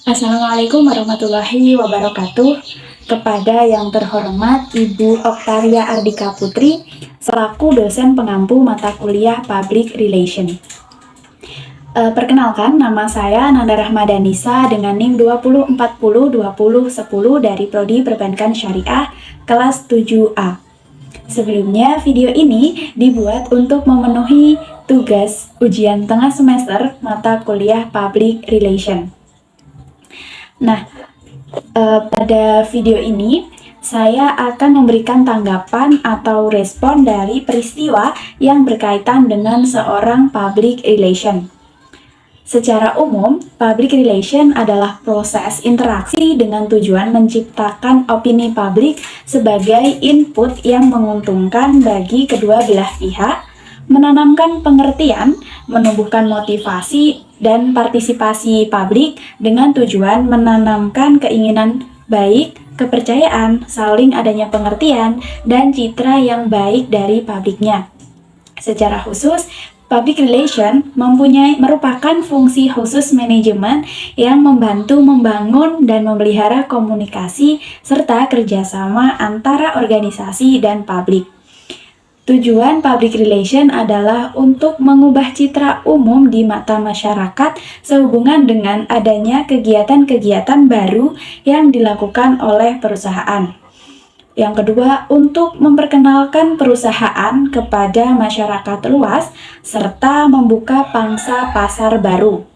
Assalamualaikum warahmatullahi wabarakatuh. Kepada yang terhormat Ibu Oktaria Ardika Putri, selaku dosen pengampu mata kuliah Public Relation. Perkenalkan, nama saya Nanda Rahmadanisa dengan NIM 20402010 dari Prodi Perbankan Syariah kelas 7A. Sebelumnya, video ini dibuat untuk memenuhi tugas ujian tengah semester mata kuliah Public Relation. Nah, pada video ini saya akan memberikan tanggapan atau respon dari peristiwa yang berkaitan dengan seorang public relation. Secara umum, public relation adalah proses interaksi dengan tujuan menciptakan opini publik sebagai input yang menguntungkan bagi kedua belah pihak, menanamkan pengertian, menumbuhkan motivasi dan partisipasi publik dengan tujuan menanamkan keinginan baik, kepercayaan, saling adanya pengertian, dan citra yang baik dari publiknya. Secara khusus, public relation merupakan fungsi khusus manajemen yang membantu membangun dan memelihara komunikasi serta kerjasama antara organisasi dan publik. Tujuan public relation adalah untuk mengubah citra umum di mata masyarakat sehubungan dengan adanya kegiatan-kegiatan baru yang dilakukan oleh perusahaan. Yang kedua, untuk memperkenalkan perusahaan kepada masyarakat luas serta membuka pangsa pasar baru.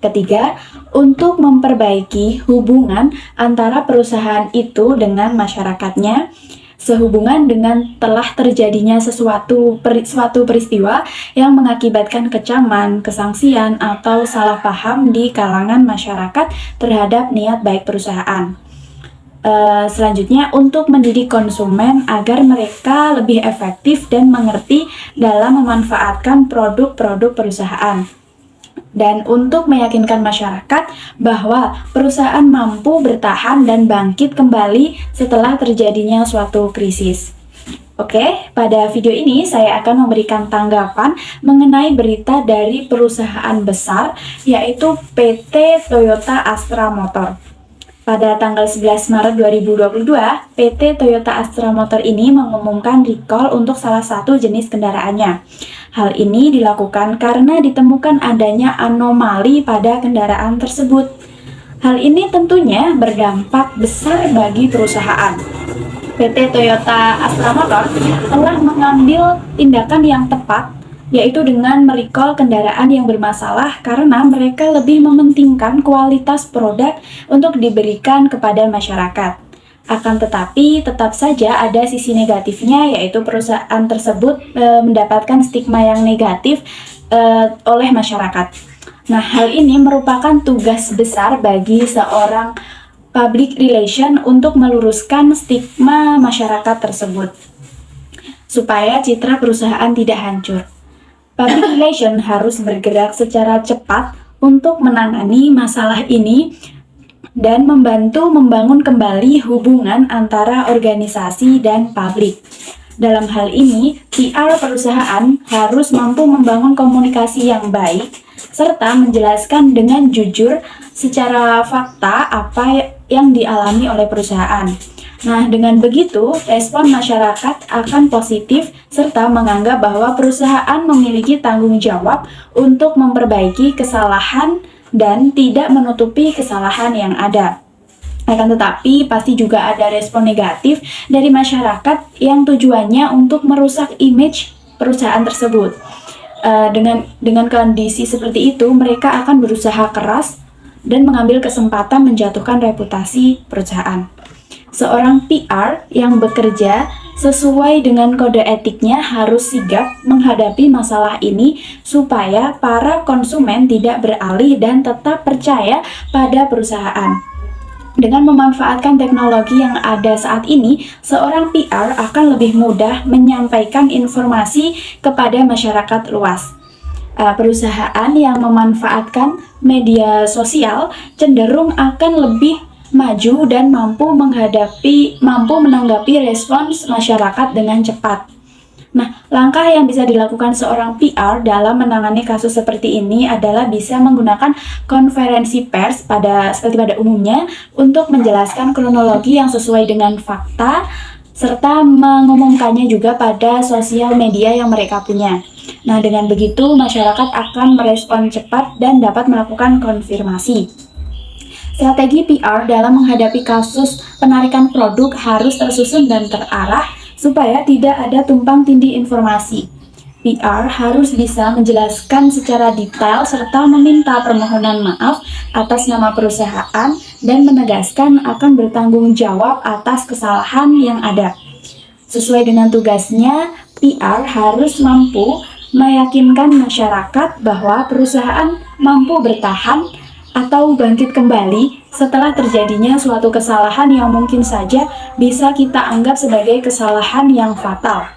Ketiga, untuk memperbaiki hubungan antara perusahaan itu dengan masyarakatnya sehubungan dengan telah terjadinya suatu peristiwa yang mengakibatkan kecaman, kesangsian, atau salah paham di kalangan masyarakat terhadap niat baik perusahaan. Selanjutnya, untuk mendidik konsumen agar mereka lebih efektif dan mengerti dalam memanfaatkan produk-produk perusahaan. Dan untuk meyakinkan masyarakat bahwa perusahaan mampu bertahan dan bangkit kembali setelah terjadinya suatu krisis. Oke, pada video ini saya akan memberikan tanggapan mengenai berita dari perusahaan besar yaitu PT Toyota Astra Motor. Pada tanggal 11 Maret 2022, PT Toyota Astra Motor ini mengumumkan recall untuk salah satu jenis kendaraannya. Hal ini dilakukan karena ditemukan adanya anomali pada kendaraan tersebut. Hal ini tentunya berdampak besar bagi perusahaan. PT Toyota Astra Motor telah mengambil tindakan yang tepat, yaitu dengan merecall kendaraan yang bermasalah karena mereka lebih mementingkan kualitas produk untuk diberikan kepada masyarakat. Akan tetapi, tetap saja ada sisi negatifnya, yaitu perusahaan tersebut mendapatkan stigma yang negatif oleh masyarakat. Nah, hal ini merupakan tugas besar bagi seorang public relation untuk meluruskan stigma masyarakat tersebut, supaya citra perusahaan tidak hancur. Public relation harus bergerak secara cepat untuk menangani masalah ini dan membantu membangun kembali hubungan antara organisasi dan publik. Dalam hal ini, PR perusahaan harus mampu membangun komunikasi yang baik serta menjelaskan dengan jujur secara fakta apa yang dialami oleh perusahaan. Nah, dengan begitu, respon masyarakat akan positif serta menganggap bahwa perusahaan memiliki tanggung jawab untuk memperbaiki kesalahan dan tidak menutupi kesalahan yang ada. Akan tetapi, pasti juga ada respon negatif dari masyarakat yang tujuannya untuk merusak image perusahaan tersebut. Dengan kondisi seperti itu, mereka akan berusaha keras dan mengambil kesempatan menjatuhkan reputasi perusahaan. Seorang PR yang bekerja sesuai dengan kode etiknya harus sigap menghadapi masalah ini supaya para konsumen tidak beralih dan tetap percaya pada perusahaan. Dengan memanfaatkan teknologi yang ada saat ini, seorang PR akan lebih mudah menyampaikan informasi kepada masyarakat luas. Perusahaan yang memanfaatkan media sosial cenderung akan lebih maju dan mampu menanggapi respons masyarakat dengan cepat. Nah, langkah yang bisa dilakukan seorang PR dalam menangani kasus seperti ini adalah bisa menggunakan konferensi pers seperti pada umumnya untuk menjelaskan kronologi yang sesuai dengan fakta serta mengumumkannya juga pada sosial media yang mereka punya. Nah, dengan begitu masyarakat akan merespon cepat dan dapat melakukan konfirmasi. Strategi PR dalam menghadapi kasus penarikan produk harus tersusun dan terarah supaya tidak ada tumpang tindih informasi. PR harus bisa menjelaskan secara detail serta meminta permohonan maaf atas nama perusahaan dan menegaskan akan bertanggung jawab atas kesalahan yang ada. Sesuai dengan tugasnya, PR harus mampu meyakinkan masyarakat bahwa perusahaan mampu bertahan atau bangkit kembali setelah terjadinya suatu kesalahan yang mungkin saja bisa kita anggap sebagai kesalahan yang fatal.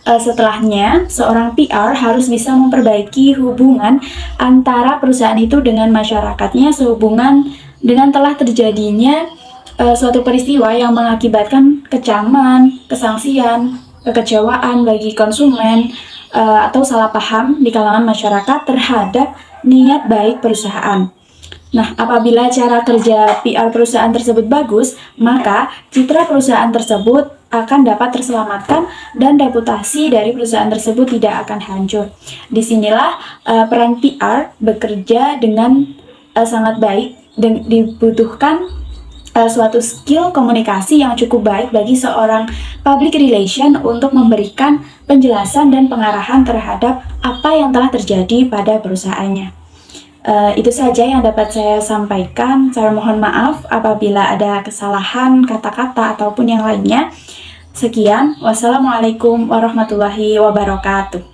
Setelahnya, seorang PR harus bisa memperbaiki hubungan antara perusahaan itu dengan masyarakatnya sehubungan dengan telah terjadinya suatu peristiwa yang mengakibatkan kecaman, kesangsian, kekecewaan bagi konsumen, atau salah paham di kalangan masyarakat terhadap niat baik perusahaan. Nah, apabila cara kerja PR perusahaan tersebut bagus, maka citra perusahaan tersebut akan dapat terselamatkan dan reputasi dari perusahaan tersebut tidak akan hancur. Disinilah peran PR bekerja dengan sangat baik dan dibutuhkan suatu skill komunikasi yang cukup baik bagi seorang public relation untuk memberikan penjelasan dan pengarahan terhadap apa yang telah terjadi pada perusahaannya. Itu saja yang dapat saya sampaikan. Saya mohon maaf apabila ada kesalahan kata-kata ataupun yang lainnya. Sekian, wassalamualaikum warahmatullahi wabarakatuh.